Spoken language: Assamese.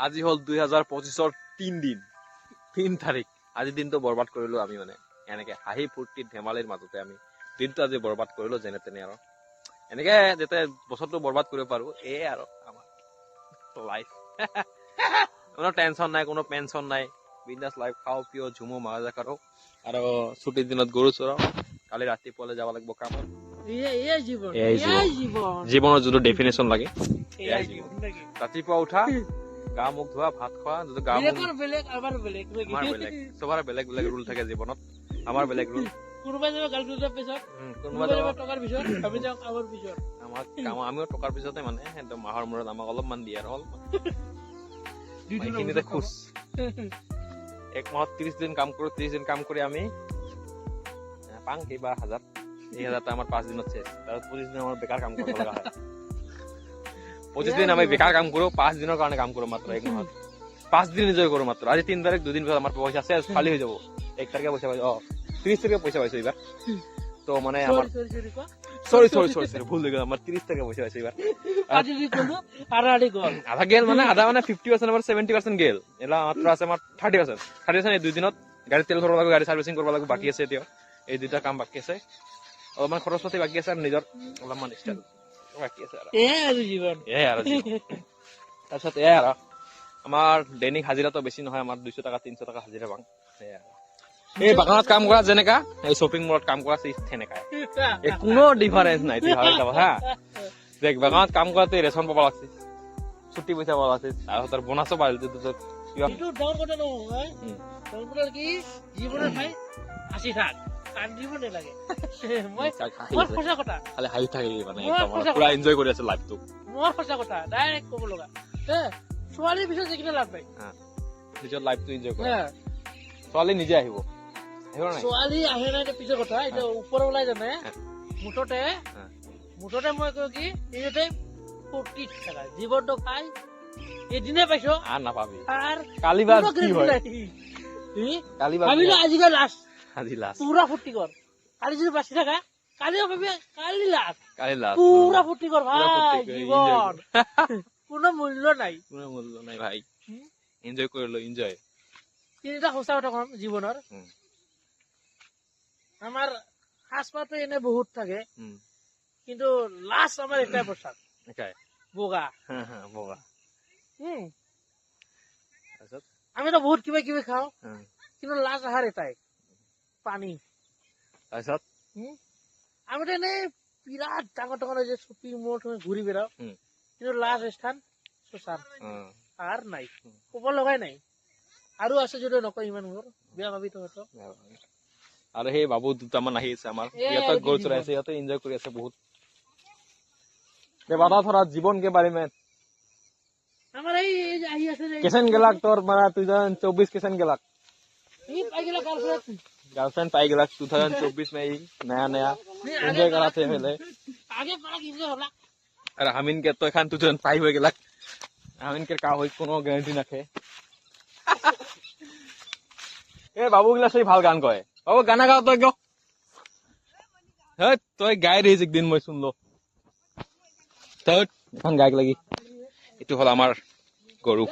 আজি হল 2025 3 তাৰিখ আজি দিনটো বৰবাদ কৰিলো আমি মানে এনেকে হাঁহি ফূৰ্তি ধেমালিৰ মাজতে আমি দিনটো আজি বৰবাদ কৰিলো যেনে তেনে আৰু এনেকে যেতে বছৰটো বৰবাদ কৰিব পাৰো আৰু আমাৰ লাইফ কোনো টেনশন নাই কোনো পেনশন নাই বিন্দাস লাইফ খাও পিও ঝুমো মজা করো আৰু ছুটিৰ দিনত গৰু চৰাও কালি ৰাতিপুৱালে যাব লাগিব কামত জীৱনৰ যোনটো ডেফিনেশ্যন লাগে ৰাতিপুৱা উঠা গা মুখ ধোৱা ভাত খোৱা যদি গা মুখ বেলেগ চবৰে বেলেগ বেলেগ ৰুল থাকে জীৱনত আমাৰ বেলেগ ৰুল কোনোবাই যাব গাৰ্লফ্ৰেণ্ডৰ পিছত কোনোবাই যাব টকাৰ পিছত আমি যাওঁ কামৰ পিছত আমিও টকাৰ পিছতে মানে একদম মাহৰ মূৰত আমাক অলপমান দিয়ে আৰু অলপমান এইখিনিতে খুচ এক মাহত 30 দিন কাম কৰো 30 দিন কাম কৰি আমি পাং কিবা 1000 আমার 5 দিনত শেষ তার 25 দিন আমার বেকার কাম করতে লাগা হয় 25 দিন আমি বেকার কাম করো 5 দিনের কারণে কাম করো মাত্র এক মাস 5 দিন এনজয় করো মাত্র আজ 3 তারিখ 2 দিন পর আমার পয়সা শেষ খালি হয়ে যাব 1 তারিখে পয়সা পাই 30 তারিখে পয়সা পাইছো এবার তো মানে আমার সরি ভুল হয়ে গেল আমার 30 তারিখে পয়সা পাইছো এবার আদি দি কোন আড়াড়ি গল আধা গেল মানে আধা মানে 50% আবার 70% গেল এলা মাত্র আছে আমার 30% এই 2 দিনত গাড়ি তেল ভরবা লাগো গাড়ি সার্ভিসিং করবা লাগো বাকি আছে এতিয়াও এই দুইটা কাম বাকি আছে অলপমান খৰচ পাতি বাকি আছে আৰু নিজৰ অলপমান ষ্টাইল বাকি আছে আৰু জীৱন তাৰপিছত আৰু আমাৰ দৈনিক হাজিৰাটো বেছি নহয় আমাৰ 200 টাকা 300 টাকা হাজিৰা পাং এই বাগানত কাম কৰা যেনেকা এই শ্বপিং মলত কাম কৰা তেনেকাই কোনো ডিফাৰেন্স নাই তুই ভাবি চাবা হা দেখ বাগানত কাম কৰাতে ৰেচন পাব লাগছে ছুটি পইচা পাব লাগছে আৰু তাৰ বোনাসো পাইল তো তোৰ এইটো ডাঙৰ কথা নহয় ডাঙৰ কি জীৱনৰ ভাই হাসি থাক কান্দিব নালাগে মই সঁচা কথা খালি হাঁহি থাকি মানে পুৰা এনজয় কৰি আছে লাইফটো মোৰ সঁচা কথা ডাইৰেক্ট ক'ব লগা ছোৱালীৰ পিছত যিকিটা লাভ নাই নিজৰ লাইফটো এনজয় কৰা ছোৱালী নিজে আহিব ছোৱালী আহে নাই পিছৰ কথা এইটো ওপৰ ওলাই জানে মুঠতে মই কওঁ কি এইটোতে ফূৰ্তি থাকা জীৱনটো খাই এদিনে পাইছো আৰু নাপাবি কালি বাৰ কি হয় কালি বাৰ ভাবিলো আজিকালি লাষ্ট আজি লাষ্ট পুরা ফুর্তি কর কালি যদি বাঁচি থাকা কালিও ভাবি কালি লাস্ট পুরা ফুর্তি কর ভাই জীবন কোনো মূল্য নাই ভাই এনজয় করলো এনজয় তিনিটা সঁচা কথা কম জীবনের আমার হাসপাতে এনে বহুত থাকে কিন্তু লাস্ট আমার এটাই পোশাক বোগা বোগা আমি তো বহুত কিবা কিবি খাও কিন্তু লাস্ট আহার এটাই পানী তাৰপিছত আমি তো এনেই বিৰাট ডাঙৰ ডাঙৰ যে শ্বপিং মল ঘূৰি বেড়াও কিন্তু লাষ্ট স্থান শোষণ আৰ নাই ক'ব লগাই নাই আৰু আছে যদি নকয় ইমান মোৰ বেয়া ভাবি তহঁতক আৰু সেই বাবু দুটামান আহি আছে আমাৰ ইহঁতক গৰু চৰাইছে ইহঁতে এনজয় কৰি আছে বহুত বাধা ধৰা জীবন के बारे में আমাৰ এই আহি আছে কেছেন গেলাক তোর মানে 2024 কেছেন গেলাক এই পাই গেলা गर्लफ्रेंड पाई गया 2024 में ही नया एंजॉय कराते पहले आगे पड़ा एंजॉय होला अरे हम इनके तो एखान 2005 हो गेला हम इनके का होई कोनो ग्यारंटी नखे ए बाबू गिला सही ভাল গান কয় বাবু গানা গাও তো গো হে তুই গাই রেজ একদিন মই শুনলো তো এখন গায়ক লাগি এটো হল আমার গরু